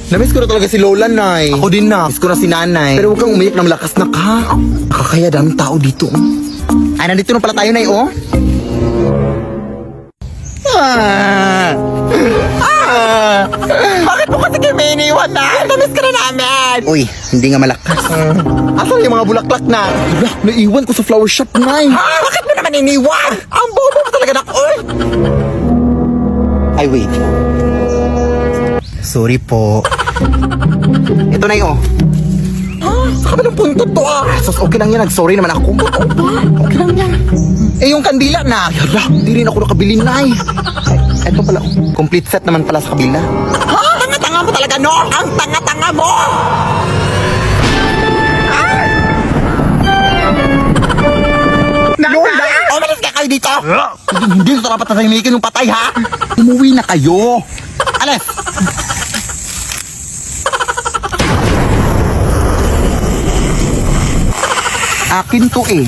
Namiss ko na talaga si Lola, Nay. Ako din na. Miss ko na si Nanay. Pero huwag kang umiyak ng malakas na ka. Nakakaya daming tao dito. Ay, nandito na pala tayo, Nay, oh. Bakit mo kasi kayo may iniwan na? Namiss ka na namin. Uy, hindi nga malakas. Asan yung mga bulaklak na? Wala, naiwan ko sa flower shop, Nay. Bakit mo naman iniwan? Ang bobo mo talaga na, oy. Ay, wait. Sorry po. Ito na yun. Sa kabilang punto to Sus, okay lang yan. Nag-sorry naman ako. Okay lang yan. Eh, yung kandila na. Yala, hindi rin ako nakabili na Ay, eto pala. Complete set naman pala sa kabila. Tanga-tanga mo talaga, no? Ang tanga-tanga mo! Lola! Umalis ka kayo dito! Hindi ko dapat tatahimikin yung patay, ha? Umuwi na kayo! Alis! Akin to eh.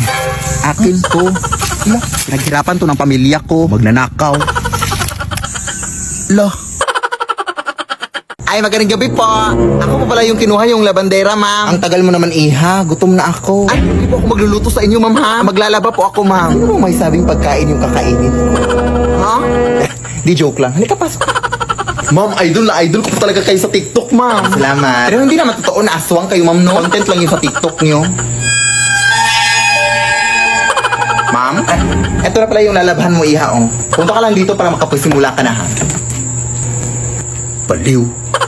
Akin to. Lo, pinaghirapan to ng pamilya ko. Magnanakaw. Lo. Ay, magandang gabi po. Ako pa pala yung kinuha yung labandera, ma'am. Ang tagal mo naman, iha. Gutom na ako. Ay, hindi po ako magluluto sa inyo, ma'am, ha? Maglalaba po ako, ma'am. Ano mo may sabing pagkain yung kakainin? Ha? Di joke lang. Halika, pasok. Ma'am, idol na idol ko po talaga kayo sa TikTok, ma'am. Salamat. Pero hindi naman totoo na aswang kayo, ma'am, no? Content lang yung sa TikTok nyo. Ma'am, eto na pala yung lalabahan mo, iha, oh. Punta ka lang dito para makapagsimula ka na, ha? Baliw.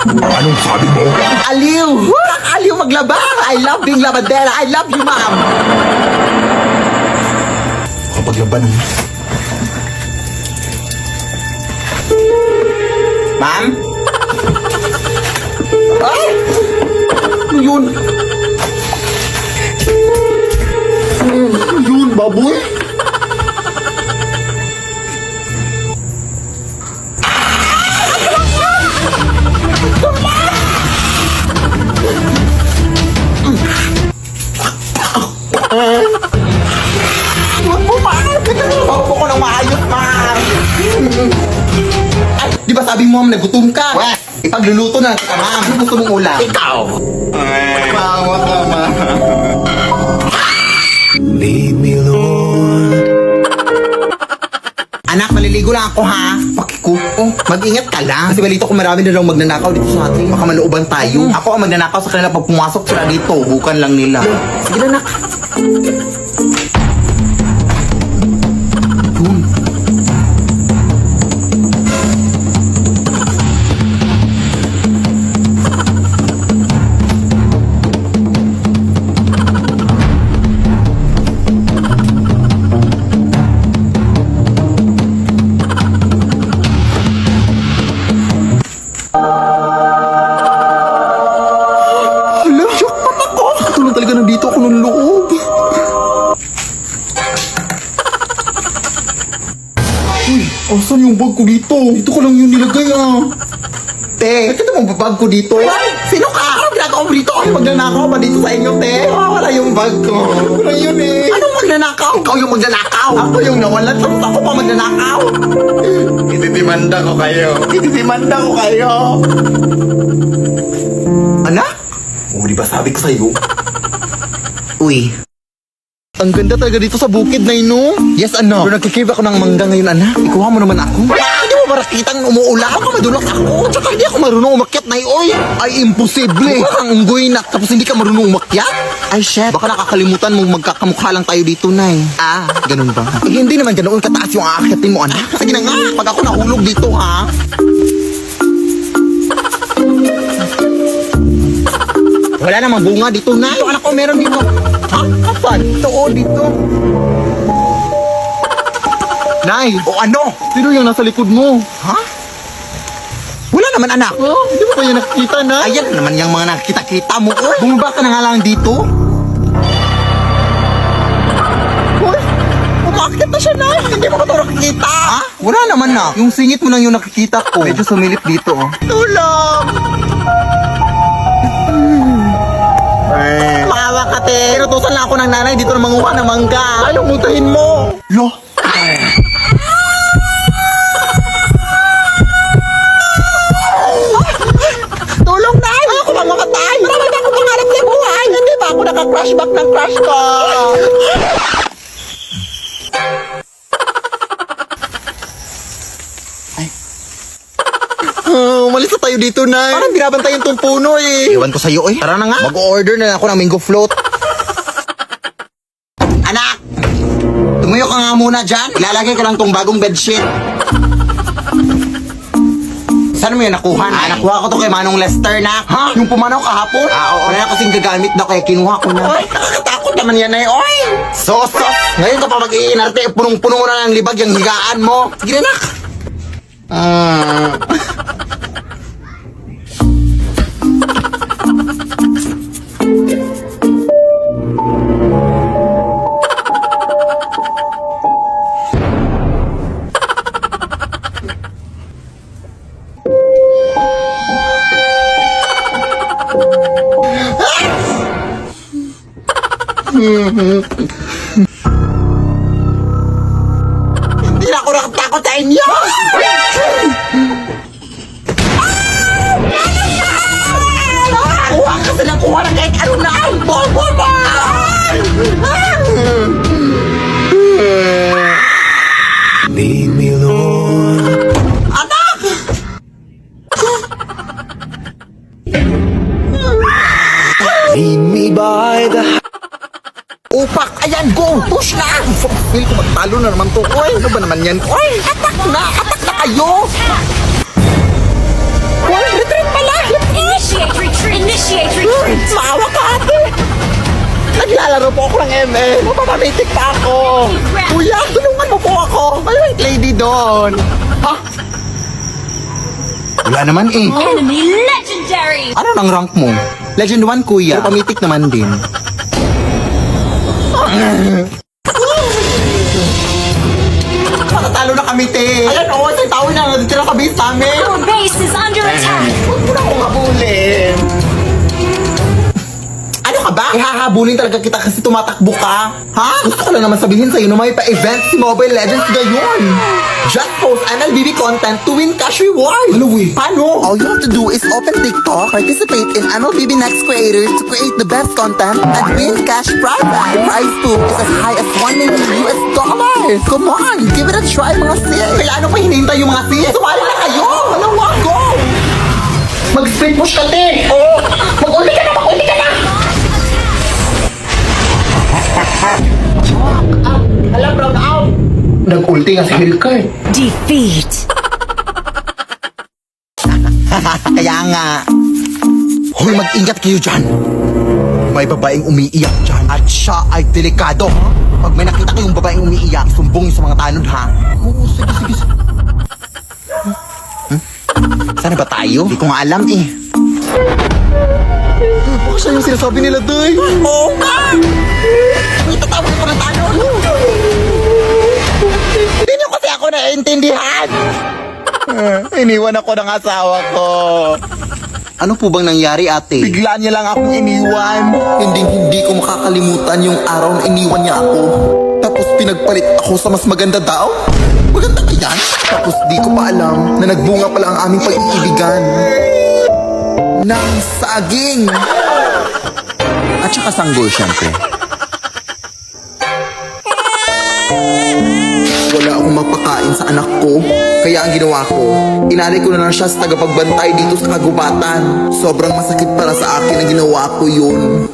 Anong sabi mo? Aliw! Aliw maglaba! I love being labandera! I love you, ma'am! Kapag laban. Ma'am? Ay! Ano yun? Ano yun, baboy? Huwag mo, ma'am! Huwag ko ng maayos, ma'am! Ay, di ba sabi mo, ma'am, nagutom ka? Wes, ipagluluto na kita, ma'am. Ano gusto mong ulam? Ikaw! Mawa ka, ma'am. Leave me alone. Anak, maliligo lang ako, ha? Pakikuko. Mag-ingat ka lang. Kasi balito ko marami na lang magnanakaw dito sa atin. Baka maluuban tayo. Ako ang magnanakaw sa kanila pag pumasok sila dito. Bukan lang nila. Sige na, anak. Yun. Hala, jackpot ako. Ito lang talaga nandito ako ng loob. Uy, asan yung bag ko dito? Dito ko lang yun nilagay, Te, bakit mo bag ko dito? Ay, sino ka? Anong ginagawa mo dito? Ay, magnanakaw ba dito sa inyo, te? Wala yung bag ko. Wala yun eh. Anong magnanakaw? Ikaw yung magnanakaw. Ako yung nawalan. Tapos ako pa magnanakaw. Itidimanda ko kayo. Itidimanda ko kayo. Anak? O, di ba sabi ko sa'yo? Uy. Ang ganda talaga dito sa bukid na ino. Yes, anak. Pero nagkikrib ako ng mangga ngayon, anak. Ikuha mo naman ako. Hindi mo marakitang umuulan. Baka madulas ako. Tsaka hindi ako marunong umakyat na oy. Ay, imposible. Baka kang unggoy na tapos hindi ka marunong umakyat. Ay, chef. Baka nakakalimutan mo magkakamukha lang tayo dito, Nay. Ah, ganun ba? Eh, hindi naman ganoon kataas yung aakyatin mo, anak. Sige na nga. Pag ako nahulog dito, ha? Wala namang bunga dito, Nay. Ito, anak ko, meron dito. Ha? Kapan? Ito, dito. Nay! O ano? Sino yung nasa likod mo? Ha? Wala naman, anak. Hindi mo pa yung nakikita, Nay? Ayan naman yung mga nakikita-kita mo. Bumaba ka na nga lang dito. Uy! Umakit na siya, Nay. Hindi mo ba ito nakikita? Ha? Wala naman na. Yung singit mo lang yung nakikita ko. Medyo sumilip dito, Tulong! Maawa ka, te. Tinutusan lang ako ng nanay dito na manguha ng mangga. Ayaw mutahin mo. Lo. Tulong na! anak ng crush ko. Umalis na tayo dito, Nay. Parang binabantayan tong puno eh. Iwan ko sa'yo eh. Tara na nga. Mag-order na ako ng mango float. Anak! Tumuyo ka nga muna dyan. Ilalagay ko lang tong bagong bedsheet. Saan mo yun nakuha? Nakuha ko to kay Manong Lester na. Ha? Yung pumanaw kahapon? Oo. Wala na kasing gagamit na kaya kinuha ko na. Ay, nakakatakot naman yan eh. Oy! Sos! Ngayon ka pa mag-iinarte. Punong-puno mo na ng libag yung higaan mo. Sige na, nak. Hindi na ako nakatakot sa inyo! Kuha ka sa kuha ng kahit ano na ang bobo mo! Leave me alone. Anak! Lead me by the Upak! Ayan, go! Push na! Feel ko magtalo na naman to. Uy, ano ba naman yan? Uy, atak na! Atak na kayo! Uy, retreat pala! Initiate retreat! Initiate retreat! Maawa ka, ate! Naglalaro po ako ng ML. Mapapamitik pa ako. Kuya, tulungan mo po ako. May white lady doon. Ha? Wala naman eh. Enemy legendary! Ano nang rank mo? Legend 1, kuya. Pero pamitik naman din. Nakatalo na kami, te. Ayan, oo. Sa tao na nandito na kami sa amin. Our base is under attack! Huwag mo na akong habulin. Ano ka ba? Ihahabulin talaga kita kasi tumatakbo ka. Ha? Gusto ko lang naman sabihin sa'yo na may pa-event si Mobile Legends ngayon. Just post MLBB content to win cash reward. Ano eh? Paano? All you have to do is open TikTok, participate in MLBB Next Creators to create the best content and win cash prize. The prize pool is as high as $1 million. Come on, give it a try mga sis. Kaya ano pa hinihintay yung mga sis? Sumali na kayo! Walang go! Mag-sprint push ka, te! Oo! Mag-uli ka na! Mag-uli ka na! Alam, brown out! Nag-ulti nga si Hillcard. Defeat! Kaya nga. Hoy, mag-ingat kayo dyan. May babaeng umiiyak dyan. At siya ay delikado. Pag may nakita kayong babaeng umiiyak, sumbong sa mga tanod, ha? Oo, sige. Sana ba tayo? Hindi ko nga alam eh. Baka siya yung sinasabi nila, Day. Oo nga! Itatawag ko ng tanod. Hindi niyo kasi ako naiintindihan. Iniwan ako ng asawa ko. Ano po bang nangyari, ate? Bigla niya lang akong iniwan. Hindi ko makakalimutan yung araw na iniwan niya ako. Tapos pinagpalit ako sa mas maganda daw. Maganda ba yan? Tapos di ko pa alam na nagbunga pala ang aming pag-iibigan. Ng saging. At saka sanggol, syempre. Wala akong mapakain sa anak ko. Kaya ang ginawa ko, inalay ko na lang siya sa tagapagbantay dito sa kagubatan. Sobrang masakit para sa akin ang ginawa ko yun.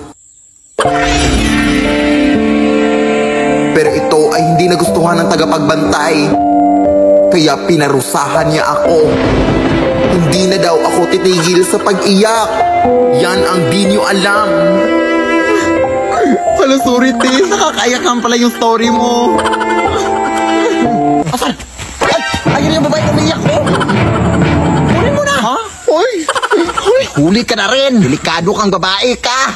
Pero ito ay hindi nagustuhan ng tagapagbantay. Kaya pinarusahan niya ako. Hindi na daw ako titigil sa pag-iyak. Yan ang di niyo alam. Hala, sorry, te. Nakakaiyak naman pala yung story mo. Asan? Ayun yung babae umiiyak ko. Huli mo na. Ha? Hoy. Huli ka na rin. Delikado kang babae ka.